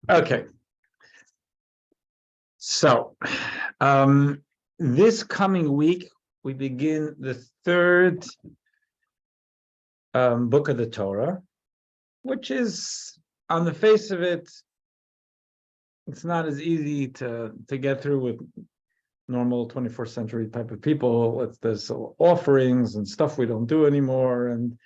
Okay. So, this coming week, we begin the third book of the Torah, which is, on the face of it, it's not as easy to get through with normal 21st century type of people. There's offerings and stuff we don't do anymore, and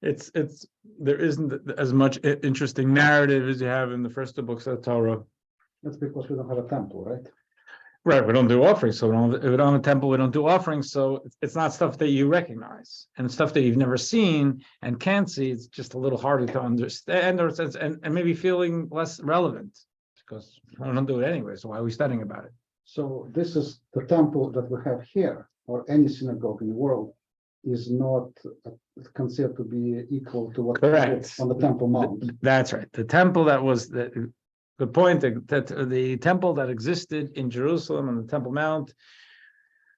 there isn't as much interesting narrative as you have in the first two books of the Torah. That's because we don't have a temple, right? Right, we don't do offerings, so if we don't have a temple, we don't do offerings, so it's not stuff that you recognize, and stuff that you've never seen and can't see. It's just a little harder to understand, and maybe feeling less relevant, because we don't do it anyway, so why are we studying about it? So this is the temple that we have here, or any synagogue in the world, is not considered to be equal to what Correct. on the Temple Mount. That's right. The temple that was the point that the temple that existed in Jerusalem on the Temple Mount,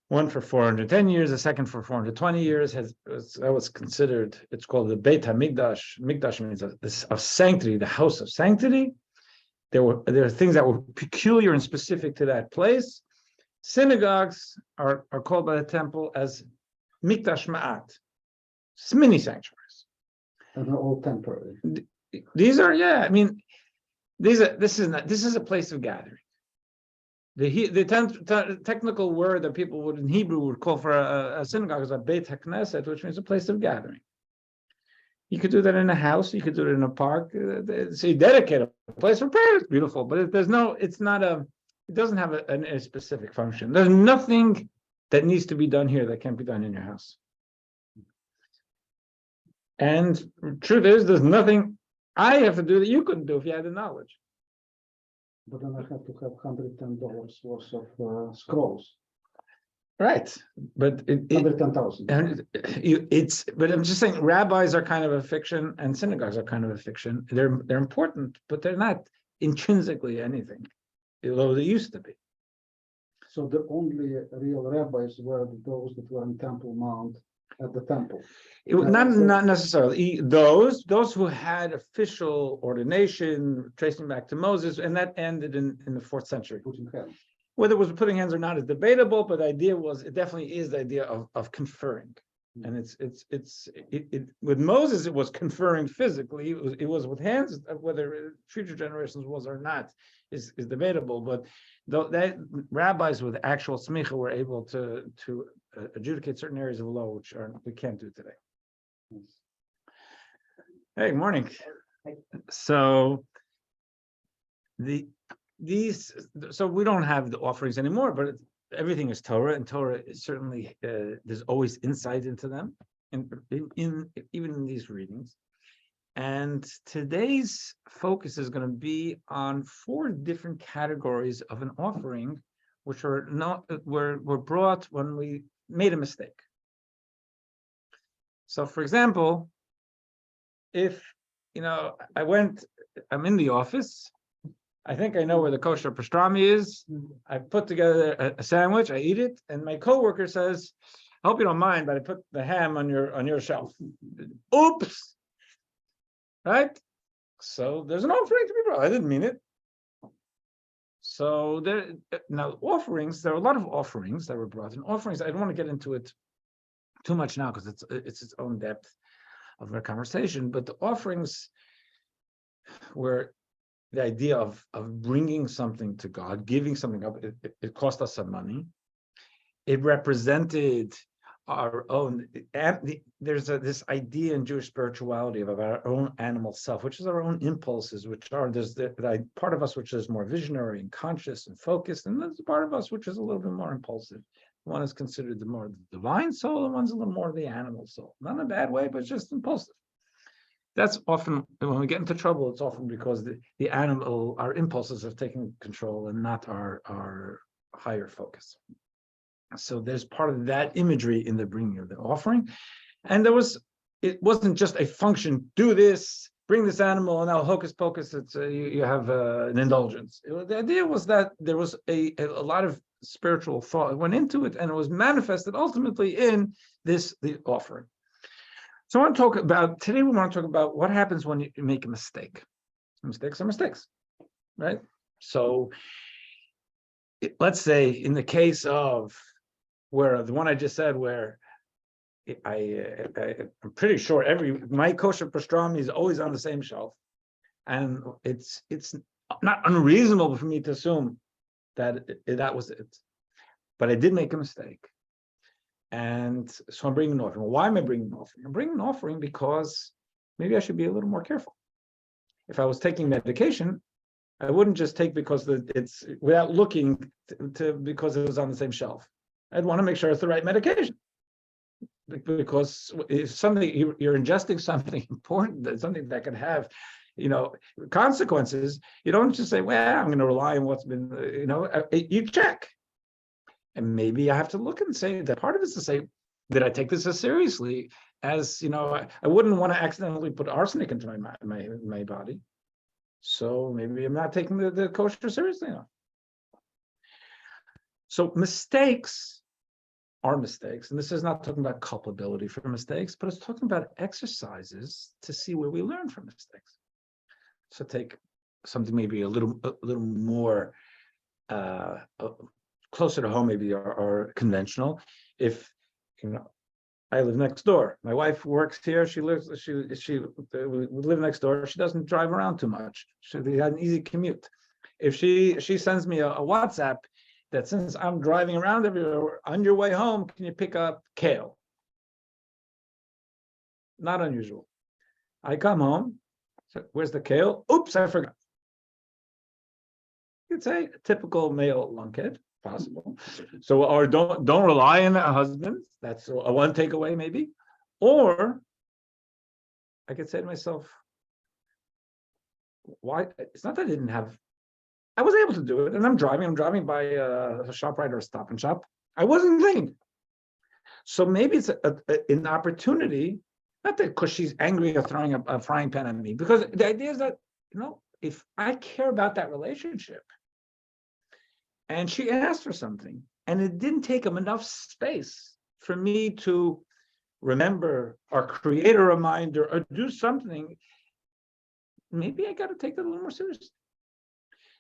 one for 410 years, the second for 420 years, that was considered. It's called the Beit HaMikdash. Mikdash means a sanctity, the house of sanctity. There are things that were peculiar and specific to that place. Synagogues are called by the temple as Mikdash Ma'at, mini sanctuaries. And they're all temporary. These are, I mean, this is a place of gathering. The technical word that people would in Hebrew would call for a synagogue is a Beit HaKnesset, which means a place of gathering. You could do that in a house. You could do it in a park. So you dedicate a place for prayer. It's beautiful, but it doesn't have a specific function. There's nothing that needs to be done here that can't be done in your house. And truth is, there's nothing I have to do that you couldn't do if you had the knowledge. But then I have to have $110 worth of scrolls. Right, but $110,000. But I'm just saying, rabbis are kind of a fiction, and synagogues are kind of a fiction. They're important, but they're not intrinsically anything, although they used to be. So the only real rabbis were those that were in Temple Mount at the temple. Not necessarily those who had official ordination tracing back to Moses, and that ended in the 4th century. Whether it was putting hands or not is debatable, but the idea it definitely is the idea of conferring. And it's with Moses, it was conferring physically. It was with hands. Whether future generations was or not is debatable. But that rabbis with actual smicha were able to adjudicate certain areas of law which we can't do today. Hey, good morning. So so we don't have the offerings anymore, but everything is Torah, and Torah is certainly there's always insight into them, in even in these readings. And today's focus is going to be on 4 different categories of an offering, which were brought when we made a mistake. So, for example, if I'm in the office. I think I know where the kosher pastrami is. I put together a sandwich, I eat it, and my coworker says, I hope you don't mind, but I put the ham on your shelf. Oops. Right? So there's an offering to be brought. I didn't mean it. So now offerings, there are a lot of offerings that were brought. And offerings, I don't want to get into it too much now because it's its own depth of our conversation, but the offerings were the idea of bringing something to God, giving something up. It cost us some money. It represented our own. There's this idea in Jewish spirituality of our own animal self, which is our own impulses, there's the part of us which is more visionary and conscious and focused, and there's a part of us which is a little bit more impulsive. One is considered the more divine soul, and one's a little more the animal soul. Not in a bad way, but just impulsive. That's often, when we get into trouble, it's often because the animal, our impulses have taken control and not our higher focus. So there's part of that imagery in the bringing of the offering. And it wasn't just a function, do this, bring this animal, and now hocus pocus, you have an indulgence. The idea was that there was a lot of spiritual thought went into it, and it was manifested ultimately in the offering. So I want to talk about, today we want to talk about what happens when you make a mistake. Mistakes are mistakes, right? So let's say in the case of where the one I just said, where I'm pretty sure my kosher pastrami is always on the same shelf. And it's not unreasonable for me to assume that that was it. But I did make a mistake. And so I'm bringing an offering. Why am I bringing an offering? I'm bringing an offering because maybe I should be a little more careful. If I was taking medication, I wouldn't just take because it's without looking to because it was on the same shelf. I'd want to make sure it's the right medication. Because if something you're ingesting something important, something that can have, consequences, you don't just say, well, I'm going to rely on what's been, you check. And maybe I have to look and say that part of it is to say, did I take this as seriously as, I wouldn't want to accidentally put arsenic into my body. So maybe I'm not taking the kosher seriously enough. So mistakes are mistakes. And this is not talking about culpability for mistakes, but it's talking about exercises to see where we learn from mistakes. So take something maybe a little more closer to home, maybe, or conventional. If I live next door, my wife works here. We live next door. She doesn't drive around too much. She has an easy commute. If she sends me a WhatsApp that since I'm driving around everywhere, on your way home, can you pick up kale? Not unusual. I come home. So where's the kale? Oops, I forgot. You'd say a typical male lunkhead. Possible. So, or don't rely on a husband. That's a one takeaway, maybe. Or I could say to myself, why? It's not that I didn't have. I was able to do it, and I'm driving by a ShopRite or a Stop and Shop. I wasn't thinking. So maybe it's an opportunity, not that because she's angry or throwing a frying pan at me, because the idea is that if I care about that relationship. And she asked for something, and it didn't take him enough space for me to remember or create a reminder or do something. Maybe I got to take that a little more seriously.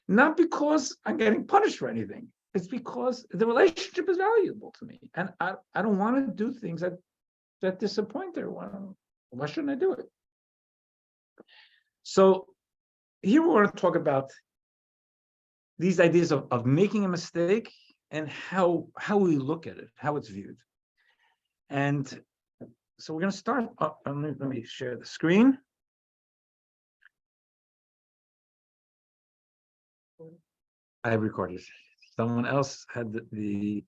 Not because I'm getting punished for anything. It's because the relationship is valuable to me. And I don't want to do things that disappoint her. Why shouldn't I do it? So here we want to talk about these ideas of making a mistake and how we look at it, how it's viewed. And so we're going to start. Let me share the screen. I recorded. Someone else had the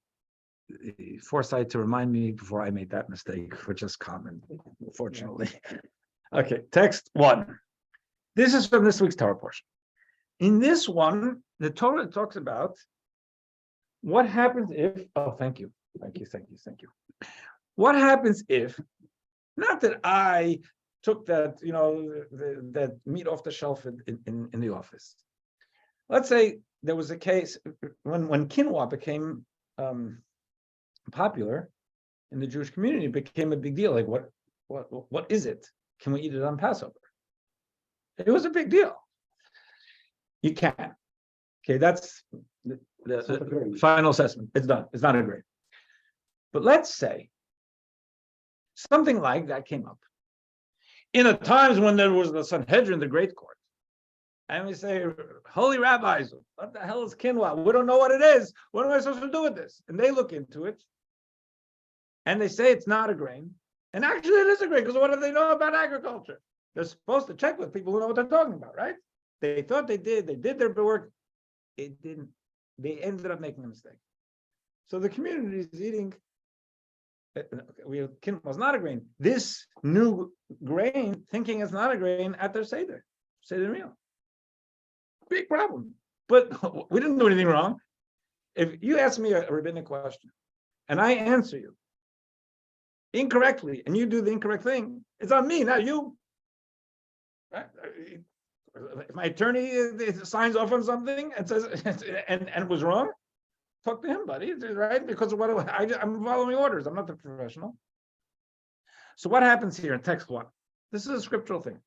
foresight to remind me before I made that mistake, which is common, unfortunately. Okay, text 1. This is from this week's Torah portion. In this one, the Torah talks about what happens if, thank you. What happens if, not that I took that, that meat off the shelf in the office. Let's say there was a case when quinoa became popular in the Jewish community, it became a big deal. Like what is it? Can we eat it on Passover? It was a big deal. You can. Okay, that's the final assessment. It's done. It's not a grade. But let's say something like that came up in the times when there was the Sanhedrin, the Great Court, and we say, "Holy rabbis, what the hell is quinoa? We don't know what it is. What am I supposed to do with this?" And they look into it, and they say it's not a grain, and actually it is a grain because what do they know about agriculture? They're supposed to check with people who know what they're talking about, right? They thought they did their work. It didn't. They ended up making a mistake. So the community is eating. Was not a grain. This new grain, thinking it's not a grain at their Seder meal. Big problem. But we didn't do anything wrong. If you ask me a rabbinic question, and I answer you incorrectly, and you do the incorrect thing, it's on me, not you. Right? If my attorney signs off on something and says and it was wrong, talk to him, buddy, right? Because I'm following orders. I'm not the professional. So what happens here in text 1? This is a scriptural thing.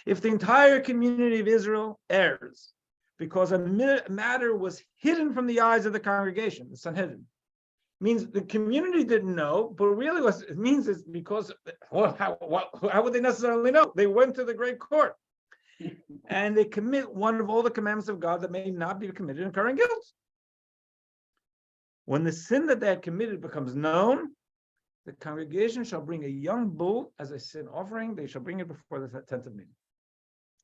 If the entire community of Israel errs because a matter was hidden from the eyes of the congregation, the Sanhedrin, means the community didn't know, but really what it means is because, well, how would they necessarily know? They went to the great court and they commit one of all the commandments of God that may not be committed in current guilt. When the sin that they had committed becomes known, the congregation shall bring a young bull as a sin offering. They shall bring it before the tent of meeting.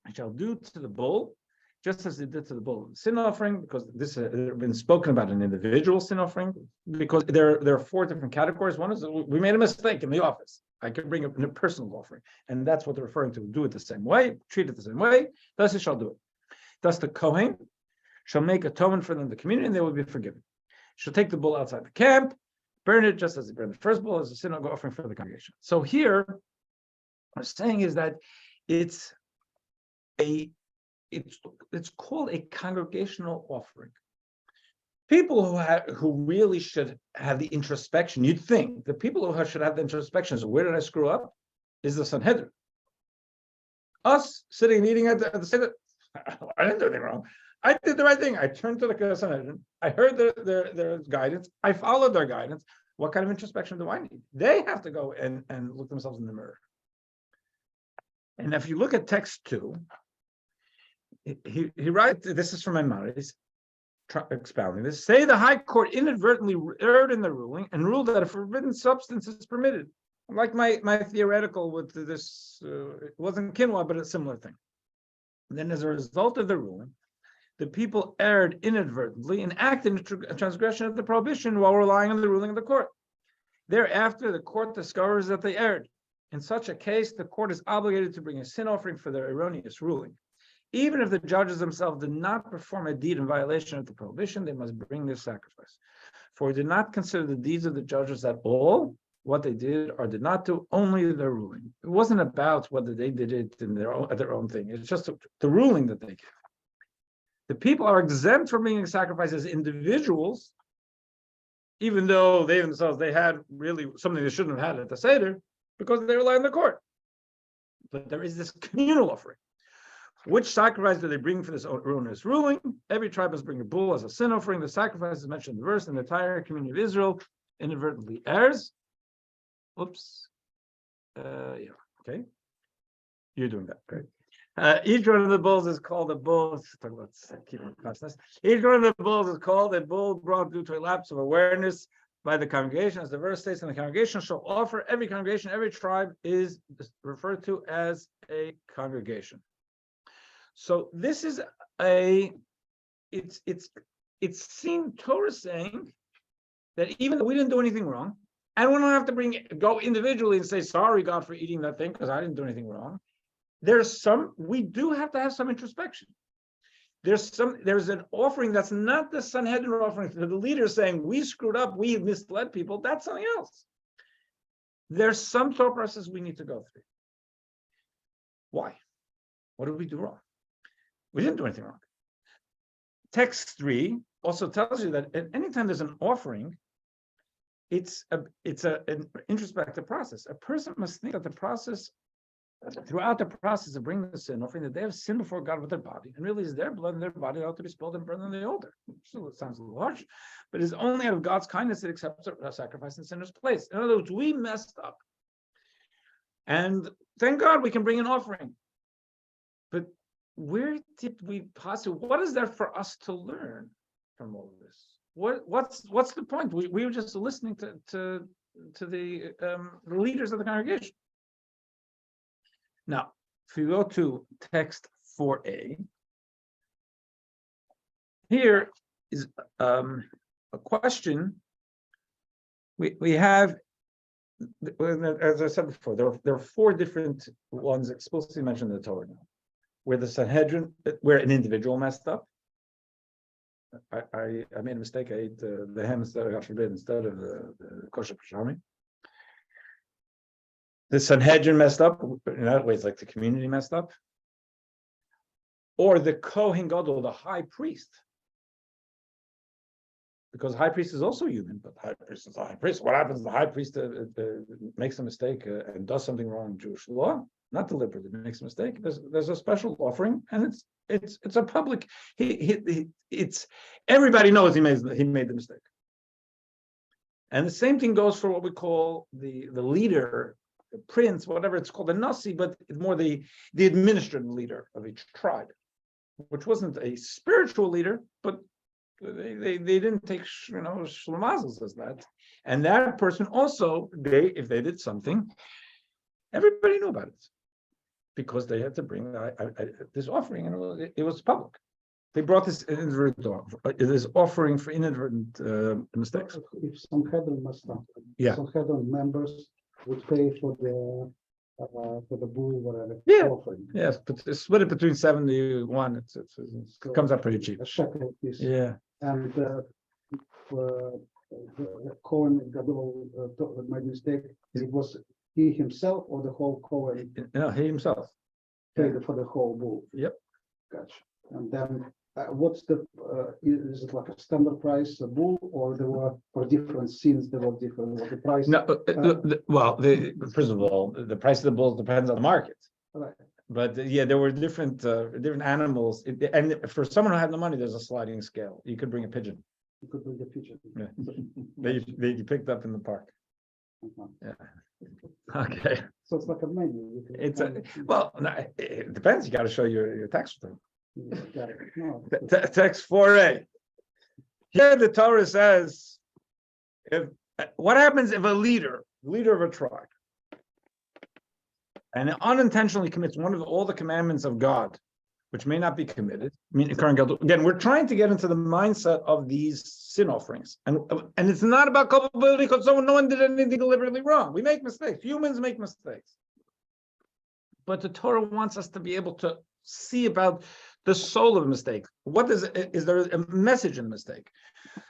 They shall do to the bull just as they did to the bull sin offering, because this has been spoken about an individual sin offering, because there are 4 different categories. One is we made a mistake in the office. I can bring a personal offering, and that's what they're referring to. Do it the same way, treat it the same way. Thus it shall do it. Thus the Kohen shall make atonement for them in the community, and they will be forgiven. Shall take the bull outside the camp, burn it just as they burned the first bull as a sin offering for the congregation. So here, what I'm saying is that it's called a congregational offering. People who really should have the introspection, you'd think the people who should have the introspection is, where did I screw up? Is the Sanhedrin. Us sitting and eating at the Sanhedrin, I didn't do anything wrong. I did the right thing. I turned to the Sanhedrin. I heard their guidance. I followed their guidance. What kind of introspection do I need? They have to go and look themselves in the mirror. And if you look at text 2, he writes, this is from Maimonides, expounding this. Say the High Court inadvertently erred in the ruling and ruled that a forbidden substance is permitted. Like my theoretical with this, it wasn't quinoa, but a similar thing. And then as a result of the ruling, the people erred inadvertently and acted in transgression of the prohibition while relying on the ruling of the court. Thereafter, the court discovers that they erred. In such a case, the court is obligated to bring a sin offering for their erroneous ruling. Even if the judges themselves did not perform a deed in violation of the prohibition, they must bring their sacrifice. For we did not consider the deeds of the judges at all, what they did or did not do, only their ruling. It wasn't about whether they did it in their own thing. It's just the ruling that they gave. The people are exempt from bringing sacrifices as individuals, even though they themselves, they had really something they shouldn't have had at the Seder, because they rely on the court. But there is this communal offering. Which sacrifice do they bring for this erroneous ruling? Every tribe must bring a bull as a sin offering. The sacrifice is mentioned in the verse, and the entire community of Israel inadvertently errs. Oops. Yeah, okay. You're doing that, great. Each one of the bulls is called a bull. Let's talk about keeping consciousness. Each one of the bulls is called a bull brought due to a lapse of awareness by the congregation, as the verse states, and the congregation shall offer. Every congregation, every tribe is referred to as a congregation. So this is it's seen Torah saying that even though we didn't do anything wrong, and we don't have to go individually and say, sorry, God, for eating that thing, because I didn't do anything wrong. We do have to have some introspection. There's an offering that's not the Sanhedrin offering to the leader saying, we screwed up, we misled people. That's something else. There's some thought process we need to go through. Why? What did we do wrong? We didn't do anything wrong. Text 3 also tells you that at any time there's an offering, it's an introspective process. A person must think that throughout the process of bringing the sin offering, that they have sinned before God with their body, and really is their blood and their body ought to be spilled and burned on the altar. So it sounds a little harsh, but it's only out of God's kindness that accepts a sacrifice in sinner's place. In other words, we messed up, and thank God we can bring an offering. But where did we possibly? What is there for us to learn from all of this? What's the point? We were just listening to the leaders of the congregation. Now, if we go to text 4a, here is a question. We have, as I said before, there are 4 different ones explicitly mentioned in the Torah now, where the Sanhedrin, where an individual messed up. I made a mistake. I ate the ham instead of the kosher pastrami. The Sanhedrin messed up. In other ways, like the community messed up. Or the Kohen Gadol, the high priest. because high priest is also human, but high priest is a high priest. What happens if the high priest makes a mistake and does something wrong in Jewish law? Not deliberately, makes a mistake. There's a special offering, and it's a public. It's everybody knows he made the mistake. And the same thing goes for what we call the leader, the prince, whatever it's called, the nasi, but it's more the administrative leader of each tribe, which wasn't a spiritual leader, but they didn't take shlamazels as that. And that person also, if they did something, everybody knew about it because they had to bring this offering, and it was public. They brought this offering for inadvertent mistakes. If some Hedron messed up, some Hedron members would pay for the bull, whatever. Offering. Yes, but split it between 71. It comes up pretty cheap. A shekel piece. Yeah. And the Cohen Gadol made mistake. It was he himself or the whole Cohen? No, he himself paid for the whole bull. Yep. Gotcha. And then what's the is it like a standard price a bull, or there were for different scenes there were different the price? No, first of all, the price of the bulls depends on the market. Right. But there were different animals, and for someone who had the money, there's a sliding scale. You could bring a pigeon. You could bring a pigeon. Yeah. They picked up in the park. Yeah. Okay. So it's like a menu. It depends. You got to show your tax return. Text 4a. Here the Torah says, what happens if a leader of a tribe, and unintentionally commits one of all the commandments of God, which may not be committed. Again, we're trying to get into the mindset of these sin offerings, and it's not about culpability because no one did anything deliberately wrong. We make mistakes. Humans make mistakes, but the Torah wants us to be able to see about the soul of a mistake. What is there a message in the mistake?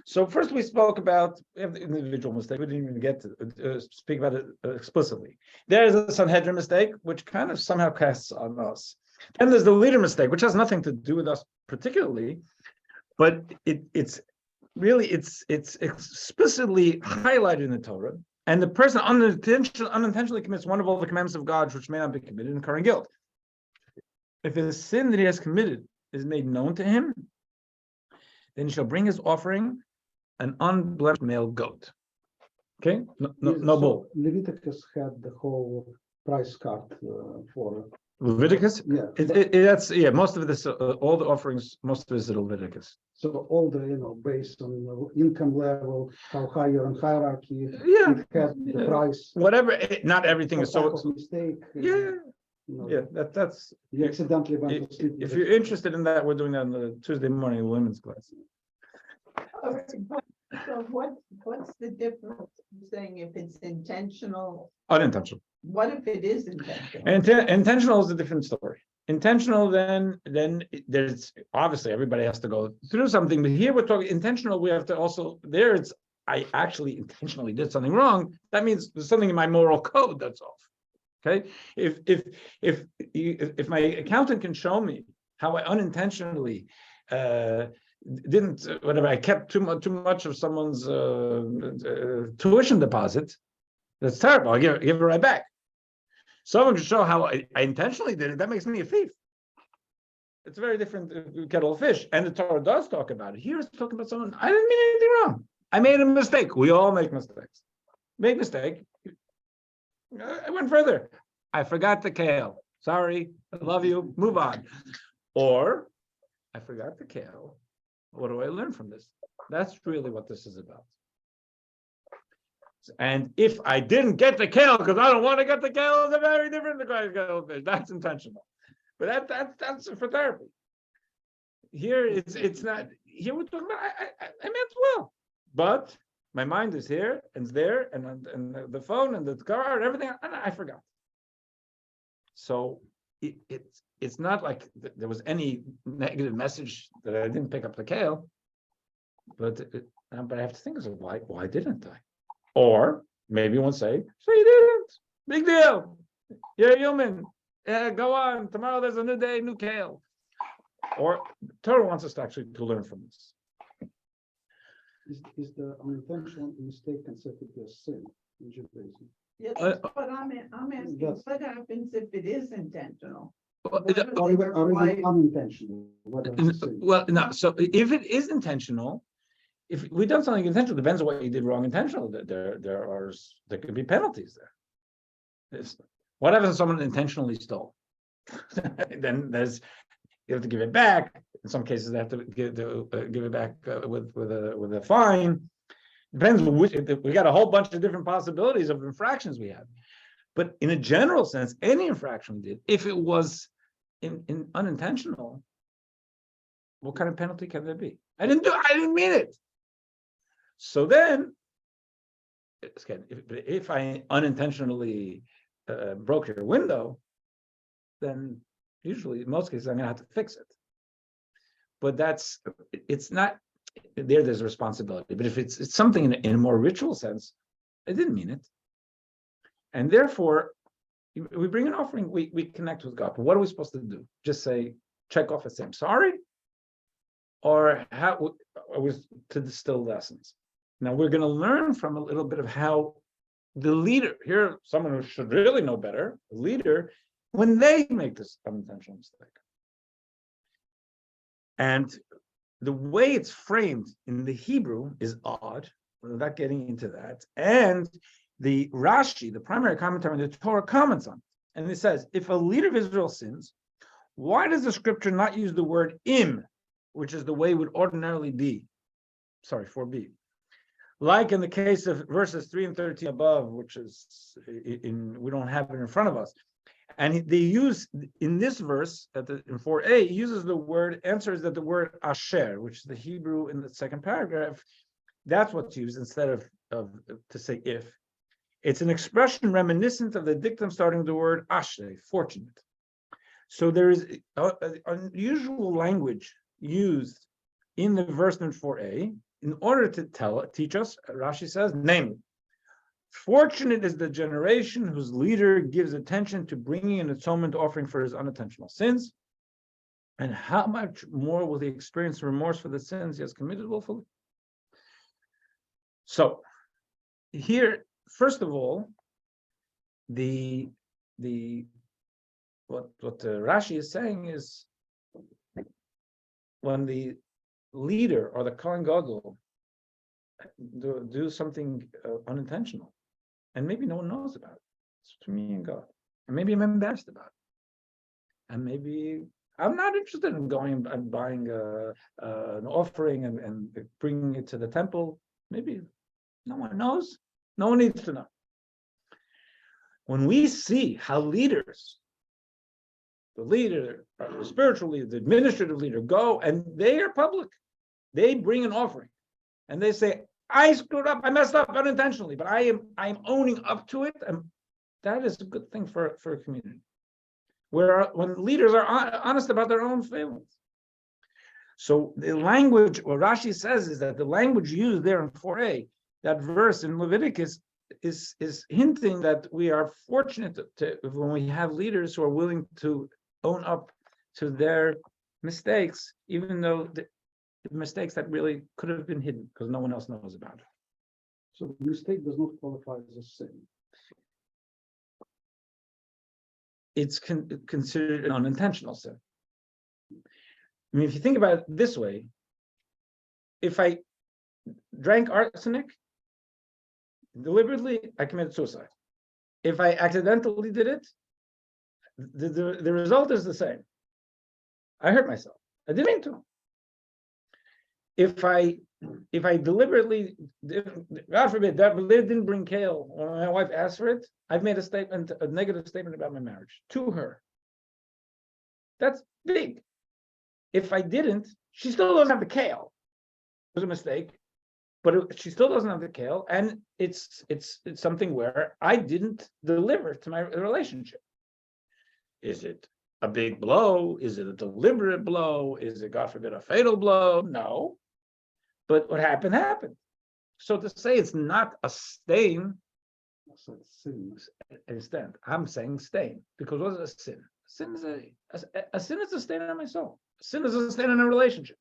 So first we spoke about the individual mistake. We didn't even get to speak about it explicitly. There is a Sanhedrin mistake, which kind of somehow casts on us. Then there's the leader mistake, which has nothing to do with us particularly, but it's explicitly highlighted in the Torah. And the person unintentionally commits one of all the commandments of God, which may not be committed, incurring guilt. If the sin that he has committed is made known to him, then he shall bring his offering, an unblemished male goat. Okay, no bull. Leviticus had the whole price card for Leviticus. Yeah, most of this, all the offerings, most of it is Leviticus. So all the based on income level, how high you're in hierarchy. Yeah, it had the price. Whatever. Not everything is so. Mistake. That's. You accidentally went to sleep. If you're interested in that, we're doing that on the Tuesday morning women's class. So what's the difference? You're saying if it's intentional? Unintentional. What if it is intentional? Intentional is a different story. Intentional, then there's obviously everybody has to go through something, but here we're talking intentional. We have to also I actually intentionally did something wrong. That means there's something in my moral code that's off. Okay, if my accountant can show me how I unintentionally didn't whatever I kept too much of someone's tuition deposit, that's terrible. I give it right back. Someone can show how I intentionally did it. That makes me a thief. It's a very different kettle of fish. And the Torah does talk about it. Here it's talking about someone, I didn't mean anything wrong. I made a mistake. We all make mistakes. Make mistake. I went further. I forgot the kale. Sorry. I love you. Move on. Or I forgot the kale. What do I learn from this? That's really what this is about. And if I didn't get the kale because I don't want to get the kale, it's a very different kettle of fish. That's intentional. But that's for therapy. Here it's not. Here we're talking about I meant well, but my mind is here and it's there, and the phone and the car and everything, and I forgot. So it's not like there was any negative message that I didn't pick up the kale, but I have to think of why didn't I? Or maybe you won't say, so you didn't. Big deal. You're a human. Yeah, go on. Tomorrow there's a new day, new kale. Or Torah wants us to actually to learn from this. Is the unintentional mistake considered to be a sin in Judaism? Yes, Uh, but I'm asking, That's- what happens if it is intentional? Well, What are Or they even required- unintentional, whether it's a sin. well, no. So if it is intentional, if we've done something intentional, depends on what you did wrong intentional. There could be penalties there. What happens if someone intentionally stole? Then you have to give it back. In some cases, they have to give it back with a fine. Depends on which. We got a whole bunch of different possibilities of infractions we have. But in a general sense, any infraction we did, if it was in unintentional, what kind of penalty can there be? I didn't mean it. So then, if I unintentionally broke your window, then usually in most cases I'm gonna have to fix it. But it's not there's a responsibility. But if it's something in a more ritual sense, I didn't mean it. And therefore, we bring an offering, we connect with God. But what are we supposed to do? Just say, check off and say, I'm sorry? Or how are we to distill lessons? Now we're going to learn from a little bit of how the leader, here, someone who should really know better, the leader, when they make this unintentional mistake. And the way it's framed in the Hebrew is odd, without getting into that. And the Rashi, the primary commentary on the Torah, comments on it. And it says, if a leader of Israel sins, why does the scripture not use the word im, which is the way it would ordinarily be? Sorry, 4b. Like in the case of verses 3 and 13 above, which is we don't have it in front of us. And they use in this verse in 4a, he uses the word, answers that the word asher, which is the Hebrew in the second paragraph. That's what's used instead of to say if. It's an expression reminiscent of the dictum starting with the word asher, fortunate. So there is unusual language used in the verse in 4a in order to teach us, Rashi says, namely, fortunate is the generation whose leader gives attention to bringing an atonement offering for his unintentional sins, and how much more will he experience remorse for the sins he has committed willfully? So here, first of all, what Rashi is saying is, when the leader or the Kohen Gadol do something unintentional, and maybe no one knows about it, it's between me and God, and maybe I'm embarrassed about it, and maybe I'm not interested in going and buying an offering and bringing it to the temple. Maybe no one knows. No one needs to know. When we see how leaders, the leader, the spiritual leader, the administrative leader, go and they are public, they bring an offering, and they say, "I screwed up, I messed up unintentionally, but I'm owning up to it," and that is a good thing for a community. When leaders are honest about their own failings. So the language, what Rashi says is that the language used there in 4a, that verse in Leviticus, is hinting that we are fortunate when we have leaders who are willing to own up to their mistakes, even though the mistakes that really could have been hidden because no one else knows about it. So the mistake does not qualify as a sin. It's considered an unintentional sin. I mean, if you think about it this way, if I drank arsenic deliberately, I committed suicide. If I accidentally did it, the result is the same. I hurt myself. I didn't mean to. If I deliberately, God forbid, that didn't bring kale, or my wife asked for it, I've made a negative statement about my marriage to her. That's big. If I didn't, she still doesn't have the kale. It was a mistake, but she still doesn't have the kale, and it's something where I didn't deliver to my relationship. Is it a big blow? Is it a deliberate blow? Is it, God forbid, a fatal blow? No. But what happened, happened. So to say it's not a stain, So it's sin. I understand. I'm saying stain, because what is a sin? Sin is a sin is a stain on my soul. Sin is a stain in a relationship.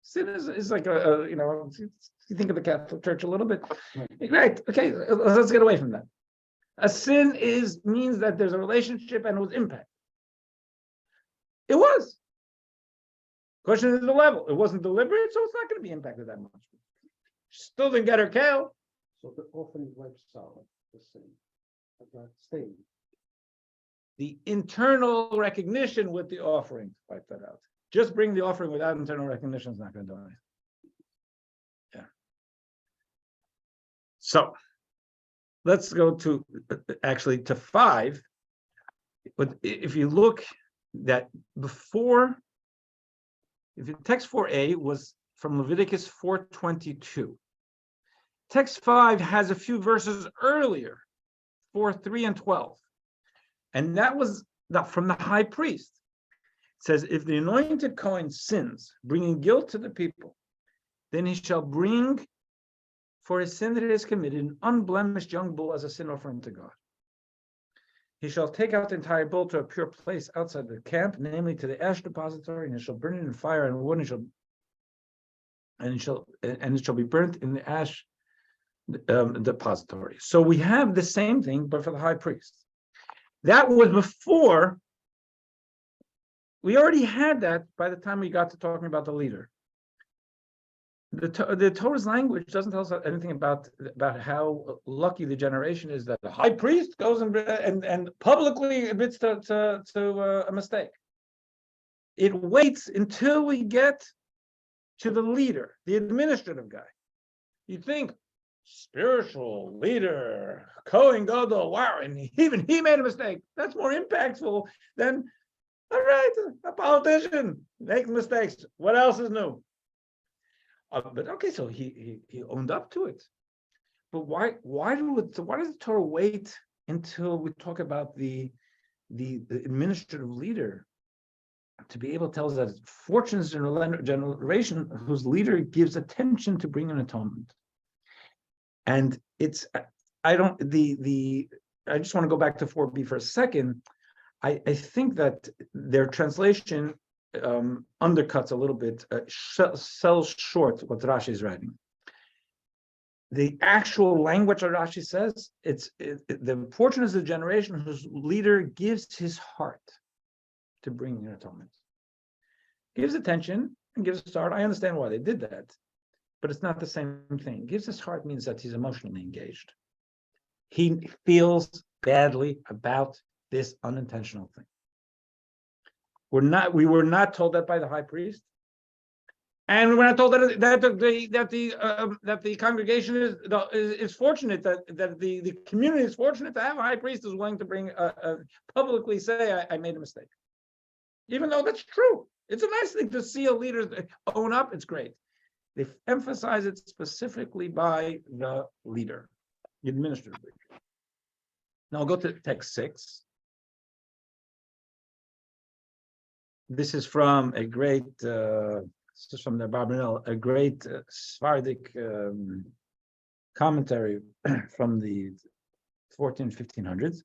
Sin is like you think of the Catholic Church a little bit. Right. Right. Okay, let's get away from that. A sin means that there's a relationship and it was impact. It was. Question is the level. It wasn't deliberate, so it's not going to be impacted that much. Still didn't get her kale. So the offering wipes out the sin. That stain. The internal recognition with the offering wipe that out. Just bring the offering without internal recognition is not going to do anything. Yeah. So let's go to 5. But if you look that before, text 4a was from Leviticus 4:22. Text 5 has a few verses earlier, 4:3 and 12. And that was from the high priest. It says, if the anointed Kohen sins, bringing guilt to the people, then he shall bring for his sin that he has committed an unblemished young bull as a sin offering to God. He shall take out the entire bull to a pure place outside the camp, namely to the ash depository, and he shall burn it in fire and wood, and it shall be burnt in the ash depository. So we have the same thing, but for the high priest. That was before. We already had that by the time we got to talking about the leader. The Torah's language doesn't tell us anything about how lucky the generation is that the high priest goes and publicly admits to a mistake. It waits until we get to the leader, the administrative guy. You think spiritual leader, Kohen Gadol, wow, and even he made a mistake. That's more impactful than, all right, a politician makes mistakes. What else is new? But okay, so he owned up to it. But why does the Torah wait until we talk about the administrative leader to be able to tell us that fortunate generation whose leader gives attention to bring an atonement? And it's I just want to go back to 4b for a second. I think that their translation undercuts a little bit, sells short what Rashi is writing. The actual language that Rashi says, the fortunate is the generation whose leader gives his heart to bring an atonement. Gives attention and gives a start. I understand why they did that, but it's not the same thing. Gives his heart means that he's emotionally engaged. He feels badly about this unintentional thing. We were not told that by the high priest, and we're not told that the congregation is fortunate, that the community is fortunate to have a high priest who's willing to bring publicly say I made a mistake, even though that's true. It's a nice thing to see a leader own up. It's great. They emphasize it specifically by the leader, the administrative leader. Now I'll go to text 6. This is from a great, this is from the Rabbi, a great Sephardic commentary from the 1500s.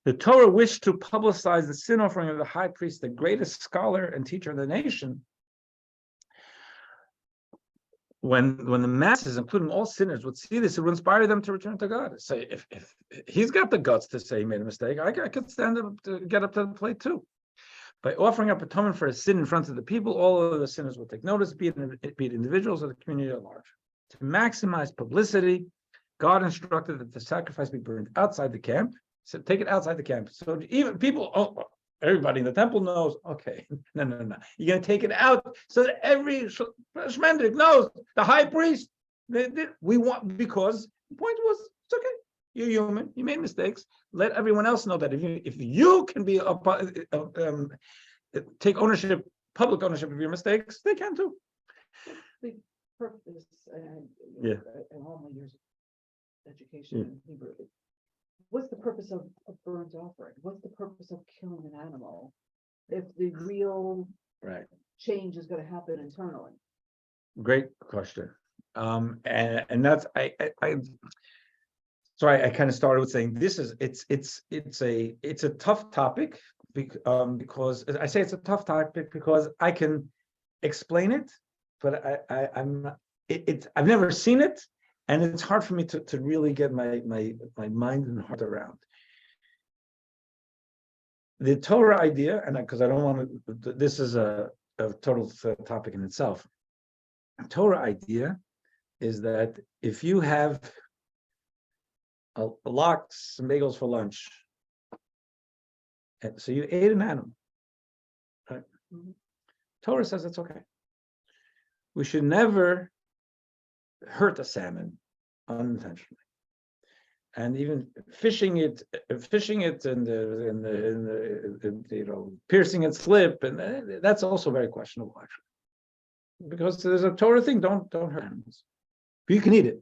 The Torah wished to publicize the sin offering of the high priest, the greatest scholar and teacher of the nation. When the masses, including all sinners, would see this, it would inspire them to return to God. Say, if he's got the guts to say he made a mistake, I could stand up to get up to the plate too. By offering up atonement for a sin in front of the people, all of the sinners will take notice, be it individuals or the community at large. To maximize publicity, God instructed that the sacrifice be burned outside the camp. So take it outside the camp. So even people, everybody in the temple knows, okay, no. You're going to take it out so that every Shmendrik knows, the high priest, we want, because the point was, it's okay. You're human. You made mistakes. Let everyone else know that if you can be take ownership, public ownership of your mistakes, they can too. The purpose, Yeah. in all my years of education in Hebrew, what's the purpose of burnt offering? What's the purpose of killing an animal if the real change is going to happen internally? Great question. And that's so I kind of started with saying it's a tough topic because I say it's a tough topic because I can explain it I've never seen it, and it's hard for me to really get my mind and heart around. The Torah idea, and because I don't want to, this is a total topic in itself. The Torah idea is that if you have a lox, some bagels for lunch, and so you ate an animal, right? Mm-hmm. Torah says it's okay. We should never hurt a salmon unintentionally. And even fishing it, and piercing its lip, and that's also very questionable, actually, because there's a Torah thing: don't hurt animals, but you can eat it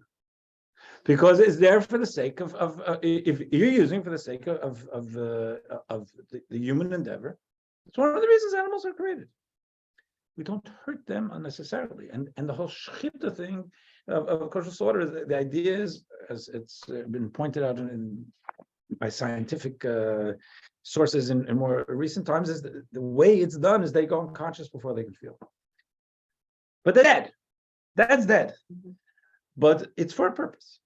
because it's there for the sake of if you're using for the sake of the human endeavor. It's one of the reasons animals are created. We don't hurt them unnecessarily, and the whole shechita thing of kosher slaughter. The idea is, as it's been pointed out by scientific sources in more recent times, is the way it's done is they go unconscious before they can feel. But they're dead. That's dead. Mm-hmm. But it's for a purpose.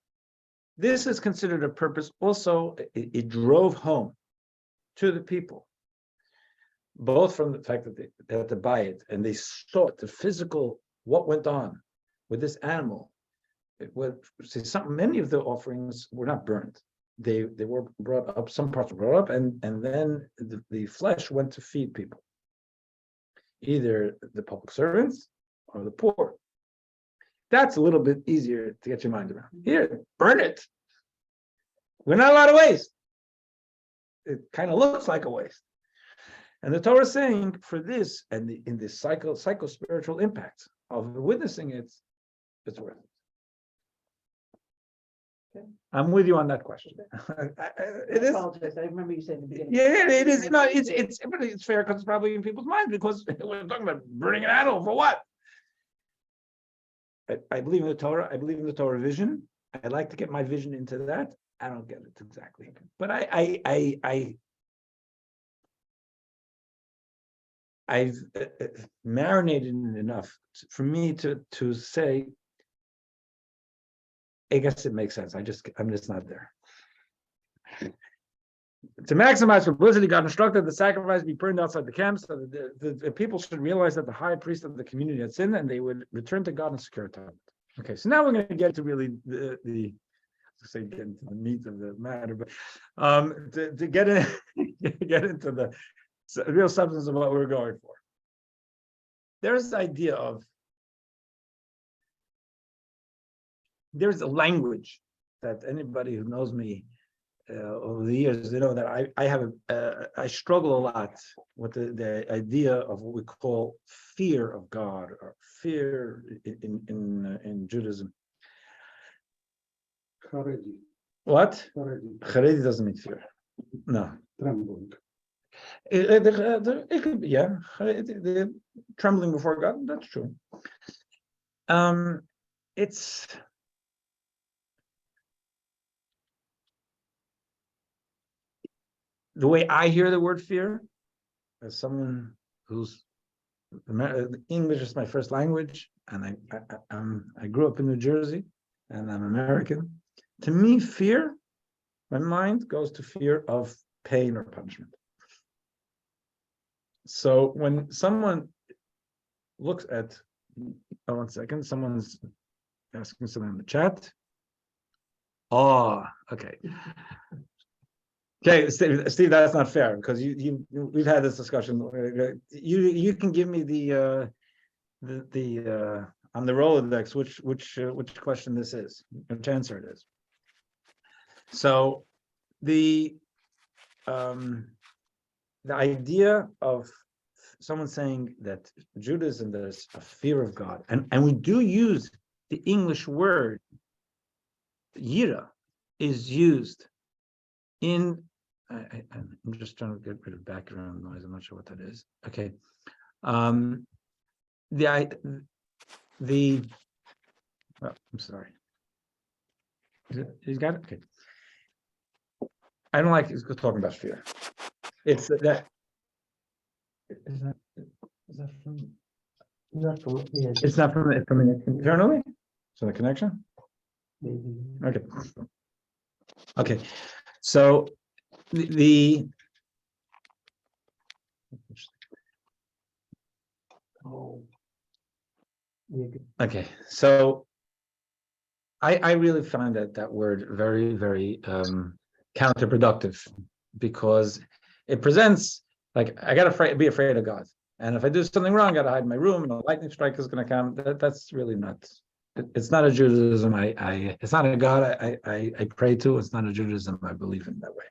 This is considered a purpose. Also, it drove home to the people, both from the fact that they had to buy it and they saw the physical, what went on with this animal. Many of the offerings were not burned. They were brought up, some parts were brought up, and then the flesh went to feed people, either the public servants or the poor. That's a little bit easier to get your mind around. Here, burn it. We're not allowed to waste. It kind of looks like a waste. And the Torah is saying for this and in this psycho-spiritual impact of witnessing it, it's worth it. Okay. I'm with you on that question. It is. I remember you saying in the beginning. Yeah, it is. No, it's fair because it's probably in people's minds because we're talking about burning an animal for what? I believe in the Torah. I believe in the Torah vision. I'd like to get my vision into that. I don't get it exactly, but I've marinated it enough for me to say, I guess it makes sense. I'm just not there. To maximize publicity, God instructed the sacrifice be burned outside the camp, so that the people should realize that the high priest of the community had sinned, and they would return to God and secure atonement. Okay, so now we're going to get to really get into the meat of the matter, but to get into the real substance of what we're going for. There's the idea of there's a language that anybody who knows me over the years, they know that I struggle a lot with the idea of what we call fear of God or fear in Judaism. Haredi. What? Haredi. Haredi doesn't mean fear. No. Trembling. It could be, yeah. The trembling before God, that's true. It's the way I hear the word fear, as someone who's English is my first language, and I grew up in New Jersey, and I'm American. To me, fear, my mind goes to fear of pain or punishment. So when someone looks at, one second, someone's asking something in the chat. Oh, okay. Okay, Steve, that's not fair because we've had this discussion. You can give me the on the Rolodex which question this is, which answer it is. So the idea of someone saying that Judaism, there's a fear of God, and we do use the English word yira is used in. I'm just trying to get rid of background noise. I'm not sure what that is. Okay. I'm sorry. He's got it. Okay. I don't like talking about fear. It's that. Is that from? Not from here. It's not from internally? So the connection? Maybe. Okay. Okay. So the Oh. Yeah, good. okay. So I really find that word very, very counterproductive, because it presents like I gotta be afraid of God. And if I do something wrong, I gotta hide in my room and a lightning strike is gonna come. That's really not. It's not a Judaism. It's not a God I pray to. It's not a Judaism I believe in that way.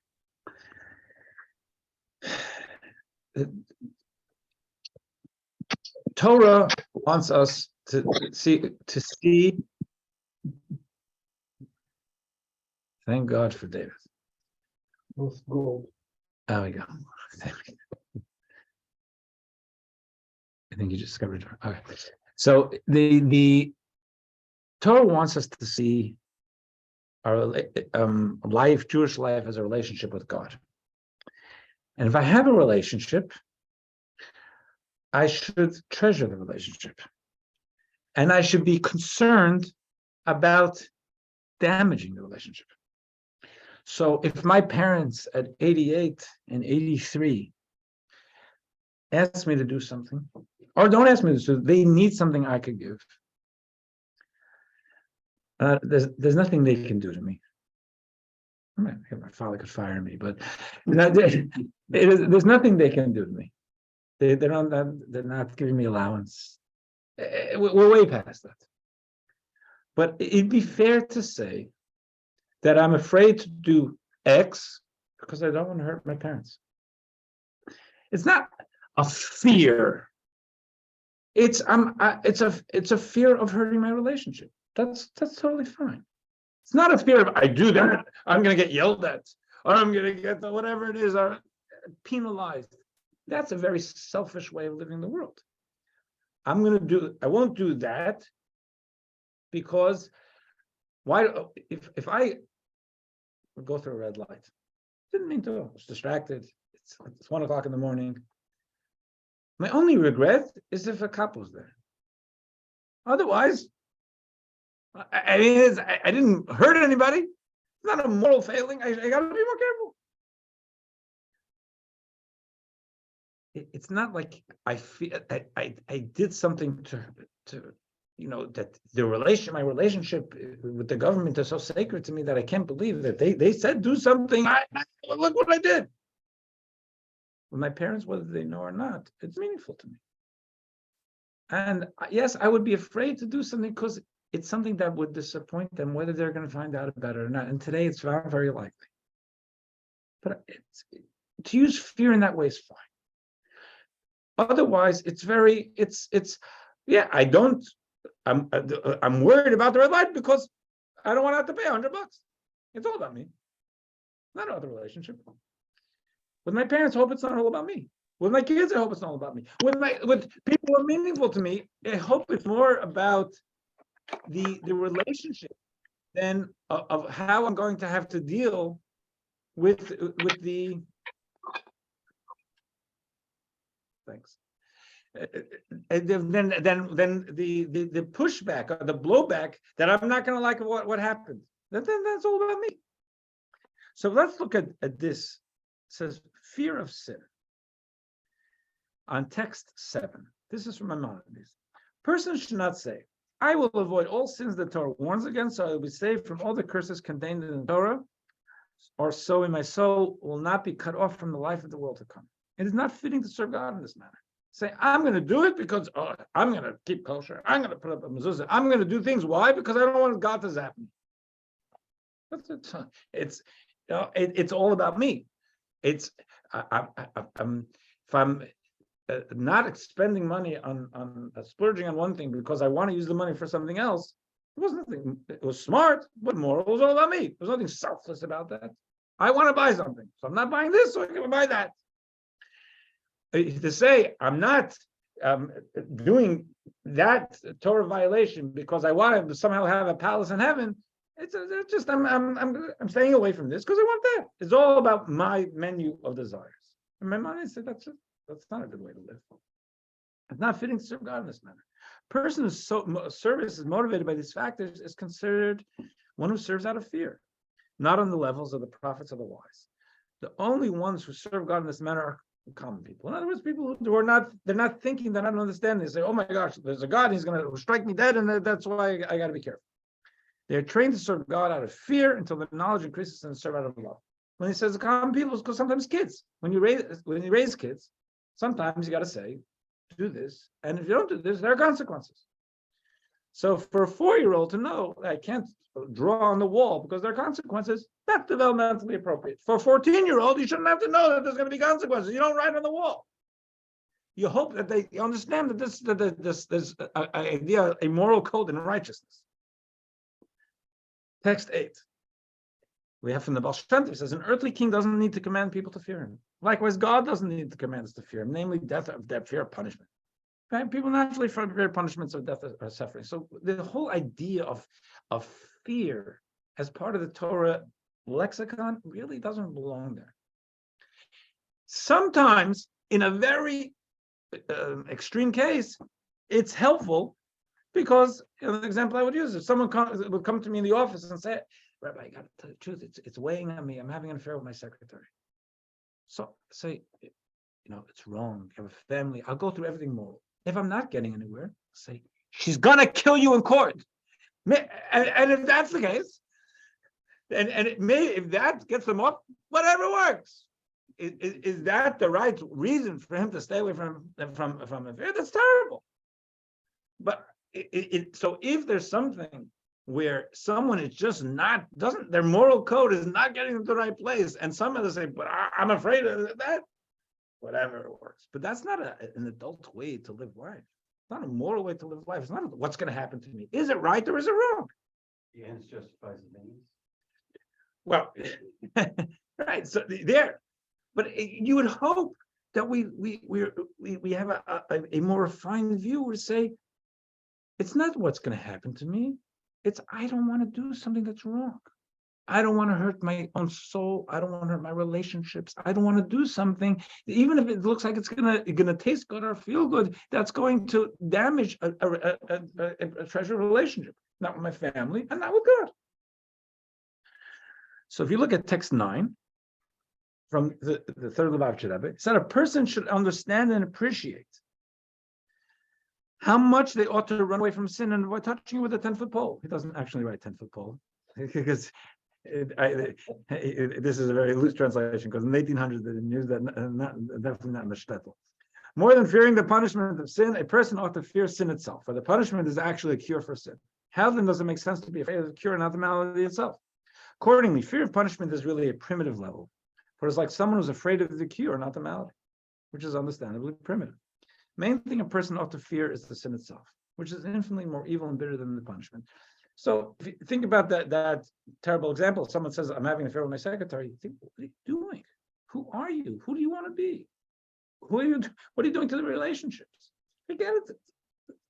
Torah wants us to see. Thank God for David. Most gold. There we go. I think you just discovered it. Okay. So the Torah wants us to see our life, Jewish life, as a relationship with God. And if I have a relationship, I should treasure the relationship. And I should be concerned about damaging the relationship. So if my parents at 88 and 83 ask me to do something, or don't ask me to do, they need something I could give. There's nothing they can do to me. My father could fire me, but there's nothing they can do to me. They're not giving me allowance. We're way past that. But it'd be fair to say that I'm afraid to do X because I don't want to hurt my parents. It's not a fear. It's a fear of hurting my relationship. That's totally fine. It's not a fear of I do that, I'm going to get yelled at, or I'm going to get whatever it is, or penalized. That's a very selfish way of living the world. I won't do that because if I go through a red light, didn't mean to, I was distracted. It's 1 o'clock in the morning. My only regret is if a cop was there. Otherwise, I mean, I didn't hurt anybody. It's not a moral failing. I got to be more careful. It's not like I feel I did something to that my relationship with the government is so sacred to me that I can't believe that they said do something. Look what I did. With my parents, whether they know or not, it's meaningful to me. And yes, I would be afraid to do something because it's something that would disappoint them, whether they're going to find out about it or not. And today it's not very likely. But to use fear in that way is fine. Otherwise, I'm worried about the red light because I don't want to have to pay $100. It's all about me. Not about the relationship. With my parents, I hope it's not all about me. With my kids, I hope it's not all about me. With people who are meaningful to me, I hope it's more about the relationship than of how I'm going to have to deal with the. Thanks. Then the pushback or the blowback that I'm not going to like what happened. Then that's all about me. So let's look at this. It says fear of sin. On text 7. This is from Maimonides. Person should not say, I will avoid all sins the Torah warns against, so I will be saved from all the curses contained in the Torah, or so in my soul will not be cut off from the life of the world to come. It is not fitting to serve God in this manner. Say, I'm going to do it because I'm going to keep kosher. I'm going to put up a mezuzah. I'm going to do things. Why? Because I don't want God to zap me. It's all about me. If I'm not expending money on splurging on one thing because I want to use the money for something else, it was nothing. It was smart, but moral. It was all about me. There's nothing selfless about that. I want to buy something, so I'm not buying this, so I can buy that. To say I'm not doing that Torah violation because I want to somehow have a palace in heaven, it's just I'm staying away from this because I want that. It's all about my menu of desires. And my mind said that's not a good way to live. It's not fitting to serve God in this manner. Person whose service is motivated by these factors is considered one who serves out of fear, not on the levels of the prophets or the wise. The only ones who serve God in this manner are common people. In other words, people who are not, they're not thinking, they're not understanding. They say, oh my gosh, there's a God, he's going to strike me dead, and that's why I got to be careful. They're trained to serve God out of fear until the knowledge increases and serve out of love. When he says the common people, it's because sometimes kids, when you raise kids, sometimes you got to say, do this, and if you don't do this, there are consequences. So for a 4-year-old to know I can't draw on the wall because there are consequences, that's developmentally appropriate. For a 14-year-old, you shouldn't have to know that there's going to be consequences. You don't write on the wall. You hope that they understand that there's an idea, a moral code and righteousness. Text 8. We have from the Baal Shem Tov, it says, an earthly king doesn't need to command people to fear him. Likewise, God doesn't need to command us to fear him, namely death, fear of punishment. Right? People naturally fear punishments of death or suffering. So the whole idea of fear as part of the Torah lexicon really doesn't belong there. Sometimes, in a very extreme case, it's helpful because, the example I would use, if someone would come to me in the office and say, Rabbi, I got to tell you the truth, it's weighing on me. I'm having an affair with my secretary. So say, it's wrong. You have a family. I'll go through everything moral. If I'm not getting anywhere, say, she's going to kill you in court. And if that's the case, and it may, if that gets them off, whatever works. Is that the right reason for him to stay away from an affair? That's terrible. But so if there's something where someone is just their moral code is not getting to the right place, and some of them say, but I'm afraid of that, whatever works. But that's not an adult way to live life. It's not a moral way to live life. It's not what's going to happen to me. Is it right or is it wrong? The ends justifies the means. Well, right. So there, but you would hope that we have a more refined view to say, it's not what's going to happen to me. It's I don't want to do something that's wrong. I don't want to hurt my own soul. I don't want to hurt my relationships. I don't want to do something, even if it looks like it's gonna taste good or feel good, that's going to damage a treasured relationship, not with my family and not with God. So if you look at text 9 from the third Lubavitcher Rebbe, it said a person should understand and appreciate how much they ought to run away from sin and avoid touching it with a 10-foot pole. He doesn't actually write 10-foot pole because this is a very loose translation because in the 1800s they didn't use that, definitely not in the shtetl. More than fearing the punishment of sin, a person ought to fear sin itself, for the punishment is actually a cure for sin. How then does it make sense to be afraid of the cure and not the malady itself? Accordingly, fear of punishment is really a primitive level, for it's like someone who's afraid of the cure, not the malady, which is understandably primitive. Main thing a person ought to fear is the sin itself, which is infinitely more evil and bitter than the punishment. So if you think about that terrible example, someone says, I'm having an affair with my secretary, you think, what are you doing? Who are you? Who do you want to be? What are you doing to the relationships? Forget it.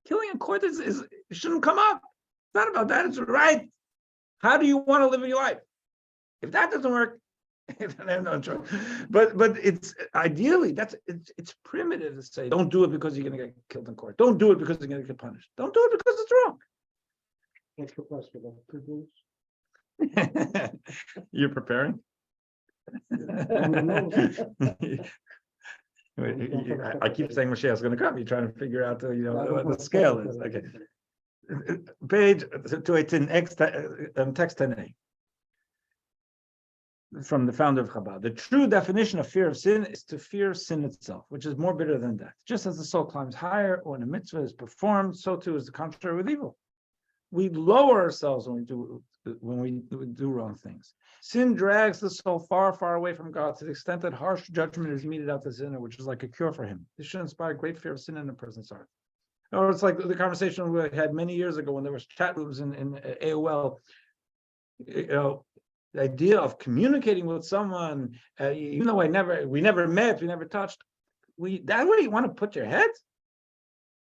Killing in court it shouldn't come up. It's not about that, it's right. How do you want to live your life? If that doesn't work, I have no choice. But it's ideally it's primitive to say, don't do it because you're going to get killed in court. Don't do it because you're going to get punished. Don't do it because it's wrong. What's the question about produced? You're preparing? I keep saying Mashiach's going to come. You're trying to figure out what the scale is. Okay. Page 218, text 10a. From the founder of Chabad. The true definition of fear of sin is to fear sin itself, which is more bitter than death. Just as the soul climbs higher when a mitzvah is performed, so too is the contrary with evil. We lower ourselves when we do wrong things. Sin drags the soul far, far away from God to the extent that harsh judgment is meted out to the sinner, which is like a cure for him. This should inspire great fear of sin in a person's heart. Or it's like the conversation we had many years ago when there was chat rooms in AOL. The idea of communicating with someone, even though we never met, we never touched. That way you want to put your head?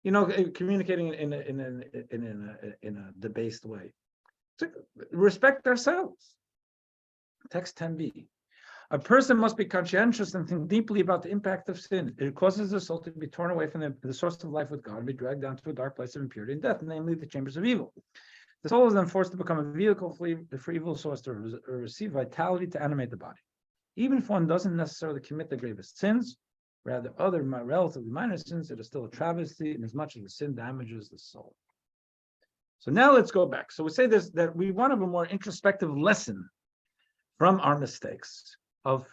Communicating in a debased way. So respect ourselves. Text 10b. A person must be conscientious and think deeply about the impact of sin. It causes the soul to be torn away from the source of life with God and be dragged down to a dark place of impurity and death, namely the chambers of evil. The soul is then forced to become a vehicle for evil source to receive vitality to animate the body. Even if one doesn't necessarily commit the gravest sins, rather other relatively minor sins, it is still a travesty in as much as the sin damages the soul. So now let's go back. So we say this, that we want to have a more introspective lesson from our mistakes of,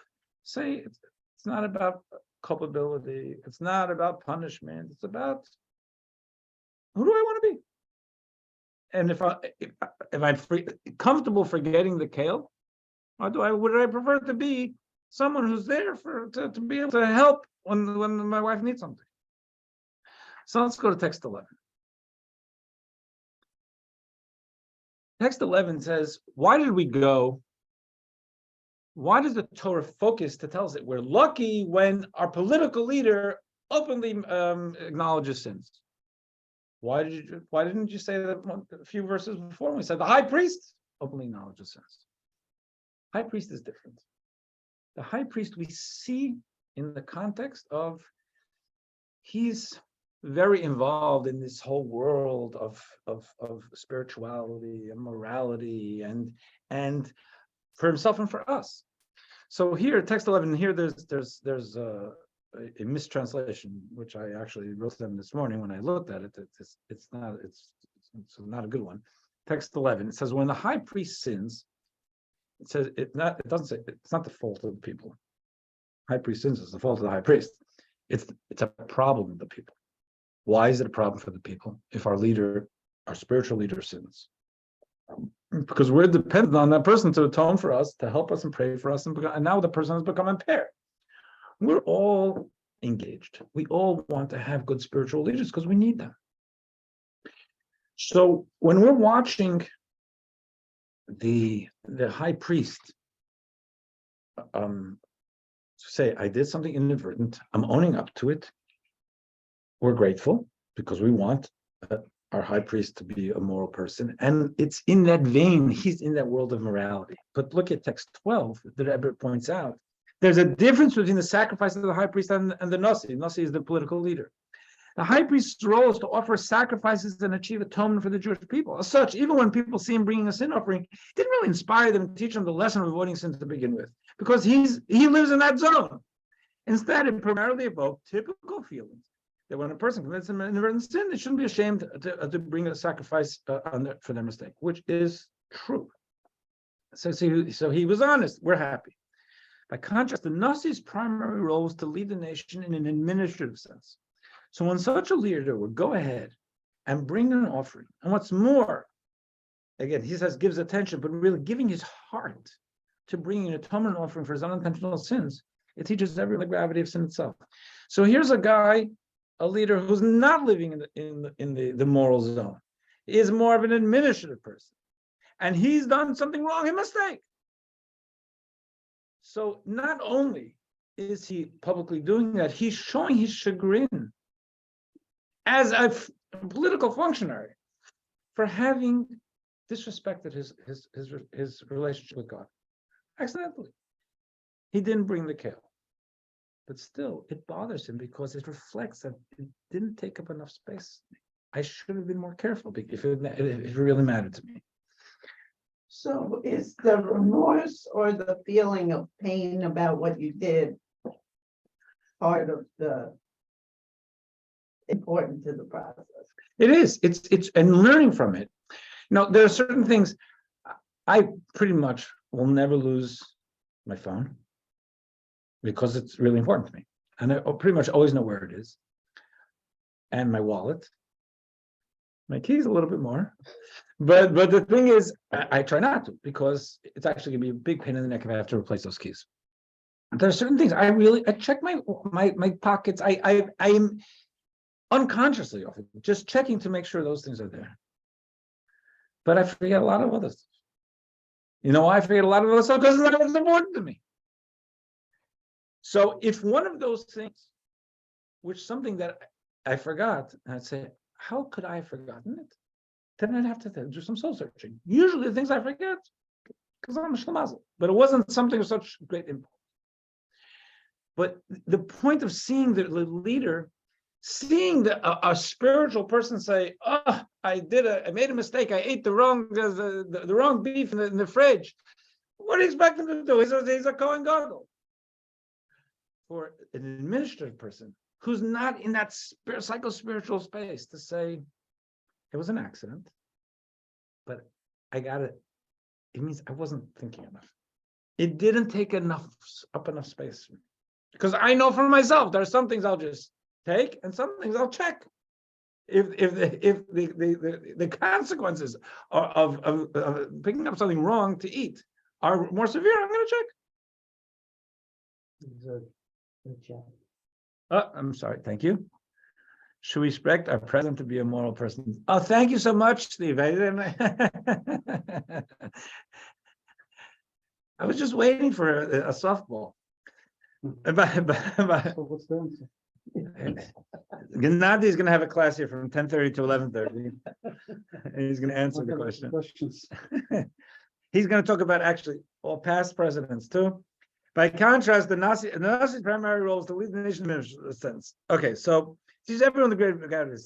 say, it's not about culpability, it's not about punishment, it's about who do I want to be? And if I'm comfortable forgetting the kale, or would I prefer to be someone who's there to be able to help when my wife needs something? So let's go to text 11. Text 11 says, why does the Torah focus to tell us that we're lucky when our political leader openly acknowledges sins? Why didn't you say that a few verses before? We said the high priest openly acknowledges sins. High priest is different. The high priest we see in the context of he's very involved in this whole world of spirituality and morality and for himself and for us. So here, text 11. Here, there's a mistranslation, which I actually wrote them this morning when I looked at it. It's not a good one. Text 11. It says when the high priest sins, it says it doesn't say it's not the fault of the people. High priest sins is the fault of the high priest. It's a problem of the people. Why is it a problem for the people if our spiritual leader sins? Because we're dependent on that person to atone for us, to help us and pray for us, and now the person has become impaired. We're all engaged. We all want to have good spiritual leaders because we need them. So when we're watching the high priest say, I did something inadvertent, I'm owning up to it, we're grateful because we want our high priest to be a moral person. And it's in that vein, he's in that world of morality. But look at text 12, that Rabbi points out. There's a difference between the sacrifice of the high priest and the Nasi. Nasi is the political leader. The high priest's role is to offer sacrifices and achieve atonement for the Jewish people. As such, even when people see him bringing a sin offering, it didn't really inspire them to teach them the lesson of avoiding sin to begin with, because he lives in that zone. Instead, it primarily evoked typical feelings that when a person commits an inadvertent sin, they shouldn't be ashamed to bring a sacrifice for their mistake, which is true. So he was honest. We're happy. By contrast, the Nasi's primary role was to lead the nation in an administrative sense. So when such a leader would go ahead and bring an offering, and what's more, again, he says gives attention, but really giving his heart to bringing an atonement offering for his unintentional sins, it teaches everyone the gravity of sin itself. So here's a guy, a leader who's not living in the moral zone. He is more of an administrative person. And he's done something wrong, a mistake. So not only is he publicly doing that, he's showing his chagrin as a political functionary for having disrespected his relationship with God accidentally. He didn't bring the kale, but still it bothers him because it reflects that it didn't take up enough space. I should have been more careful if it really mattered to me. So is the remorse or the feeling of pain about what you did part of the important to the process? It is. It's and learning from it. There are certain things. I pretty much will never lose my phone because it's really important to me, and I pretty much always know where it is. And my wallet, my keys a little bit more, but the thing is, I try not to because it's actually gonna be a big pain in the neck if I have to replace those keys. There are certain things I check my pockets. I am unconsciously often just checking to make sure those things are there. But I forget a lot of other stuff. I forget a lot of other stuff because it's not as important to me. So if one of those things, which something that I forgot, and I'd say, how could I have forgotten it? Then I'd have to do some soul searching. Usually the things I forget, because I'm a shlemazel. But it wasn't something of such great importance. But the point of seeing the leader, seeing a spiritual person say, "Oh, I made a mistake. I ate the wrong beef in the fridge." What do you expect him to do? He's a Kohen Gadol. For an administrative person who's not in that psycho-spiritual space to say, it was an accident, but I got it. It means I wasn't thinking enough. It didn't take enough space. Because I know for myself, there are some things I'll just take and some things I'll check. If the consequences of picking up something wrong to eat are more severe, I'm going to check. I'm sorry. Thank you. Should we expect our president to be a moral person? Oh, thank you so much, Steve. I was just waiting for a softball. So what's the answer? Gennady is going to have a class here from 10:30 to 11:30. And he's going to answer the question. Questions. He's going to talk about actually all past presidents too. By contrast, the Nazi's primary role is to lead the nation in a sense. Okay, so teaches everyone the great regard of the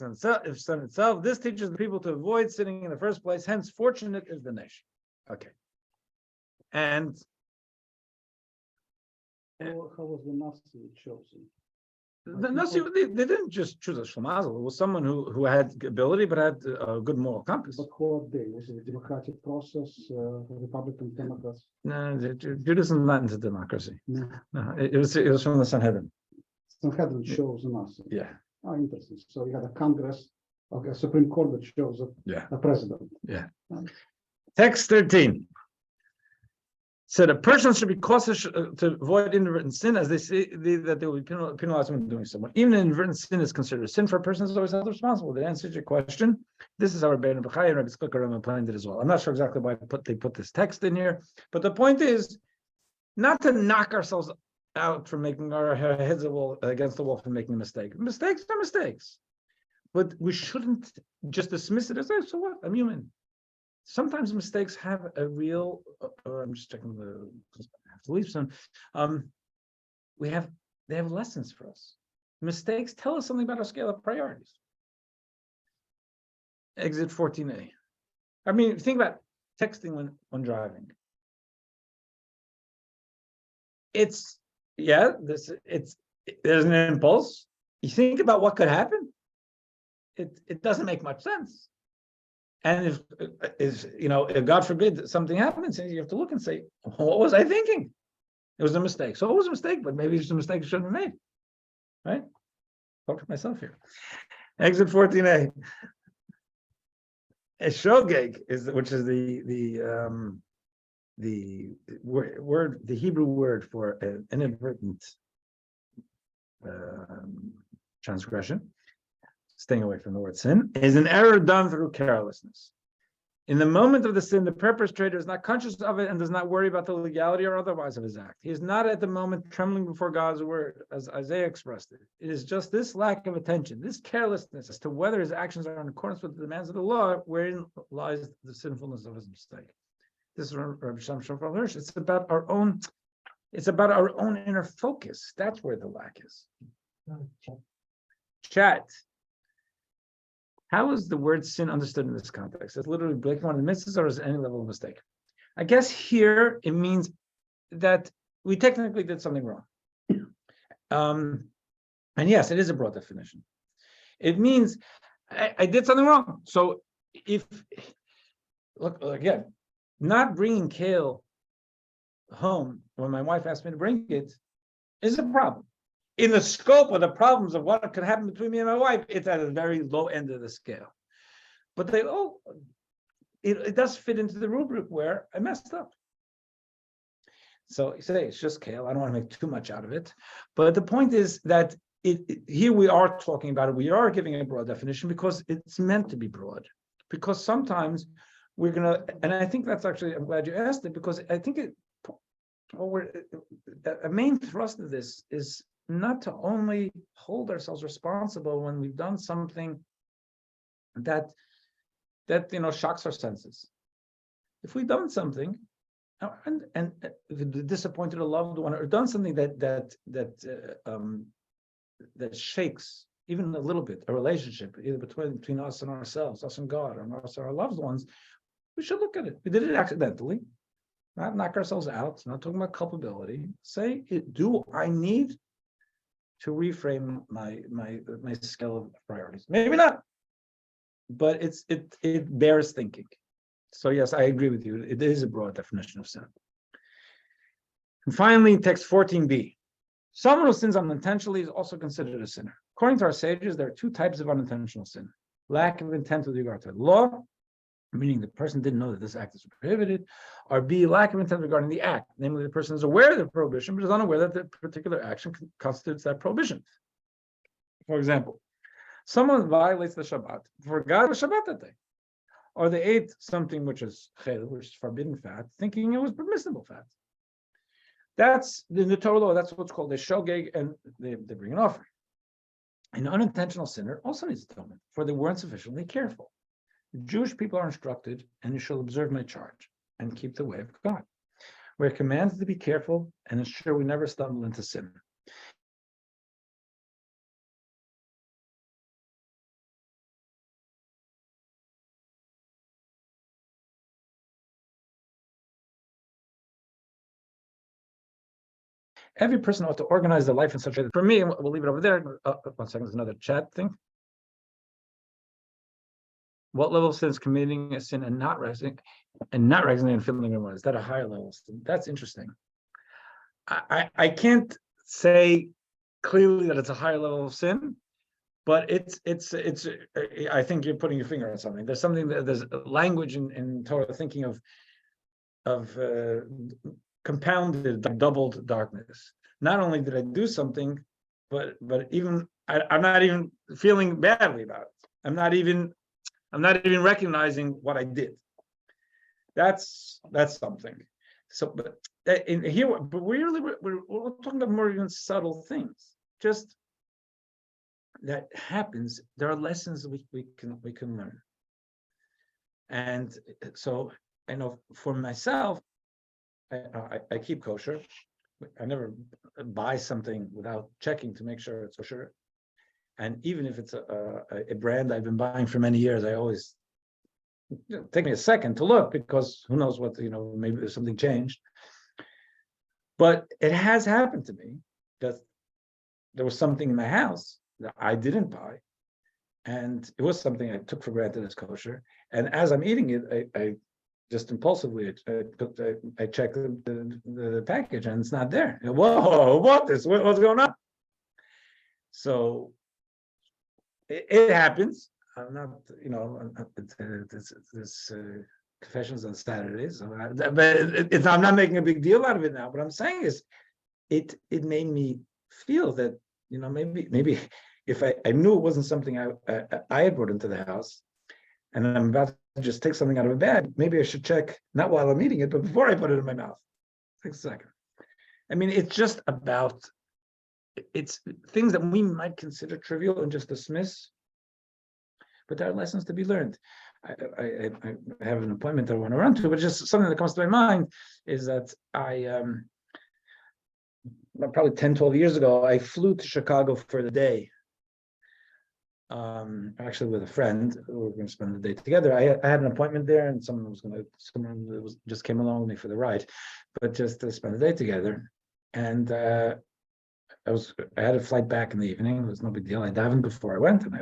son itself. This teaches the people to avoid sinning in the first place. Hence, fortunate is the nation. Okay, and How was the Nazi chosen? the Nazi, they didn't just choose a Shlomazel. It was someone who had ability but had a good moral compass. But who are they? Was it a democratic process, Republican Democrats? No, Judaism is not into democracy. No. No, it was from the Sanhedrin. Sanhedrin chose a Nazi. Yeah. Oh, interesting. So you had a Congress, okay, a Supreme Court that chose a president. Yeah. Text 13. Said a person should be cautious to avoid inadvertent sin, as they say that they will be penalized when doing so. Even inadvertent sin is considered a sin for a person is always held responsible. That answers your question. This is our Rabbi Bechai and Rabbi Tzchok planned it as well. I'm not sure exactly why they put this text in here, but the point is not to knock ourselves out from making our heads against the wall for making a mistake. Mistakes are mistakes, but we shouldn't just dismiss it as, so what? I'm human. Sometimes mistakes have a real. I'm just checking I have to leave soon. They have lessons for us. Mistakes tell us something about our scale of priorities. Exit 14A. I mean, think about texting when driving. There's an impulse. You think about what could happen. It doesn't make much sense. And if God forbid something happens, you have to look and say, what was I thinking? It was a mistake. So it was a mistake, but maybe it's a mistake you shouldn't have made. Right? Talk to myself here. Exit 14A. A shogeg which is the word, the Hebrew word for an inadvertent transgression. Staying away from the word sin, is an error done through carelessness. In the moment of the sin, the perpetrator is not conscious of it and does not worry about the legality or otherwise of his act. He is not at the moment trembling before God's word, as Isaiah expressed it. It is just this lack of attention, this carelessness as to whether his actions are in accordance with the demands of the law, wherein lies the sinfulness of his mistake. This is Rabbi Shamshon from Herson. It's about our own inner focus. That's where the lack is. Chat. How is the word sin understood in this context? It's literally breaking one of the mitzvahs, or is it any level of mistake? I guess here it means that we technically did something wrong. And yes, it is a broad definition. It means I did something wrong. So look again, not bringing kale home when my wife asked me to bring it is a problem. In the scope of the problems of what could happen between me and my wife, it's at a very low end of the scale. But it does fit into the rubric where I messed up. So you say it's just kale. I don't want to make too much out of it. But the point is that here we are talking about it. We are giving a broad definition because it's meant to be broad. Because sometimes we're going to, and I think that's actually, I'm glad you asked it, because I think a main thrust of this is not to only hold ourselves responsible when we've done something that shocks our senses. If we've done something And disappointed a loved one or done something that shakes even a little bit a relationship either between us and ourselves, us and God, or us and our loved ones, we should look at it. We did it accidentally, not knock ourselves out, not talking about culpability. Say, do I need to reframe my scale of priorities? Maybe not, but it bears thinking. So yes, I agree with you. It is a broad definition of sin. And finally, text 14b. Someone who sins unintentionally is also considered a sinner. According to our sages, there are two types of unintentional sin. Lack of intent with regard to the law, meaning the person didn't know that this act is prohibited, or B, lack of intent regarding the act, namely the person is aware of the prohibition, but is unaware that the particular action constitutes that prohibition. For example, someone violates the Shabbat, forgot the Shabbat that day, or they ate something which is forbidden fat, thinking it was permissible fat. That's in the Torah law, that's what's called a shogeg, and they bring an offering. An unintentional sinner also needs atonement, for they weren't sufficiently careful. Jewish people are instructed, and you shall observe my charge and keep the way of God. We're commanded to be careful and ensure we never stumble into sin. Every person ought to organize their life in such a way that, for me, we'll leave it over there. 1 second, there's another chat thing. What level of sin is committing a sin and not recognizing and feeling remorse? Is that a higher level of sin? That's interesting. I can't say clearly that it's a higher level of sin, but it's. I think you're putting your finger on something. There's something that there's language in Torah thinking of compounded, doubled darkness. Not only did I do something, but even I'm not even feeling badly about it. I'm not even recognizing what I did. That's something. So, but in here, but we're talking about more even subtle things. Just that happens. There are lessons we can learn. And so I know for myself, I keep kosher. I never buy something without checking to make sure it's kosher. And even if it's a brand I've been buying for many years, I always take me a second to look, because who knows what, maybe there's something changed. But it has happened to me that there was something in my house that I didn't buy. And it was something I took for granted as kosher. And as I'm eating it, I just impulsively, I check the package and it's not there. Whoa, what's going on? So it happens. I'm not, this confessions on Saturdays. So I'm not making a big deal out of it now. What I'm saying is, it made me feel that, maybe if I knew it wasn't something I had brought into the house, and I'm about to just take something out of a bag, maybe I should check, not while I'm eating it, but before I put it in my mouth. Take a second. I mean, it's just about, it's things that we might consider trivial and just dismiss, but there are lessons to be learned. I have an appointment that I want to run to, but just something that comes to my mind is that probably 10, 12 years ago, I flew to Chicago for the day. Actually with a friend, we were going to spend the day together. I had an appointment there, and someone just came along with me for the ride, but just to spend the day together. And I had a flight back in the evening. It was no big deal. I davened before I went, and I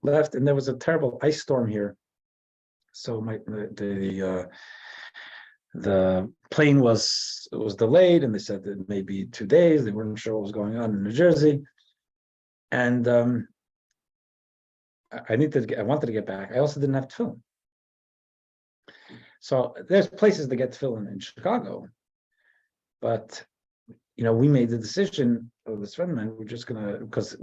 left, and there was a terrible ice storm here. So the plane was delayed, and they said that maybe 2 days. They weren't sure what was going on in New Jersey, and I wanted to get back. I also didn't have tefillin. So there's places to get tefillin in Chicago, but we made the decision with this friend of mine. We're just gonna, because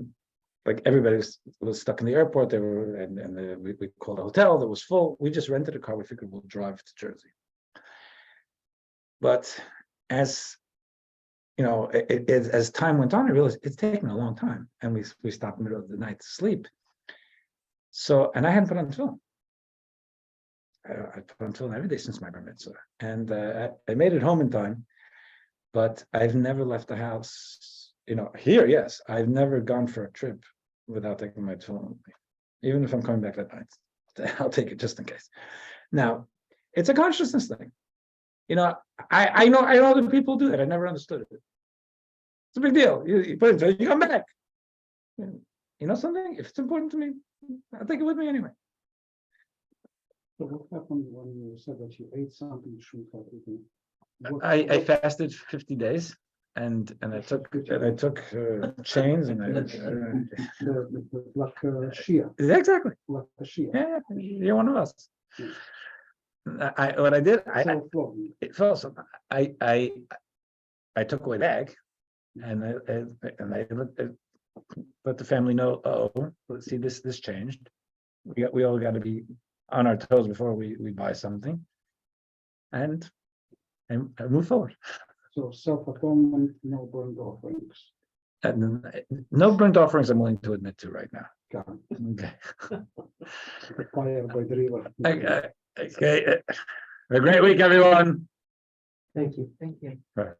like everybody was stuck in the airport. They were, and we called a hotel that was full. We just rented a car. We figured we'll drive to Jersey. But as as time went on, I realized it's taken a long time, and we stopped in the middle of the night to sleep. So, and I hadn't put on tefillin. I put on tefillin every day since my bar mitzvah, and I made it home in time, but I've never left the house. Here, yes, I've never gone for a trip without taking my tefillin with me, even if I'm coming back that night. I'll take it just in case. Now, it's a consciousness thing. I know other people do that. I never understood it. It's a big deal. You put it, you come back. Something. If it's important to me, I'll take it with me anyway. So what happened when you said that you ate something you shouldn't have eaten? I fasted 50 days, and I took chains and Like Shia, exactly. like a Shia. Yeah, you're one of us. What I did, Self-flogging. it felt so. I took away the egg, and I let the family know. Oh, let's see, this changed. We all got to be on our toes before we buy something, and move forward. So self-atonement, no burnt offerings. And no burnt offerings. I'm willing to admit to right now. Got it. Okay. The fire by the river. Okay. Have a great week, everyone. Thank you. Thank you. Right.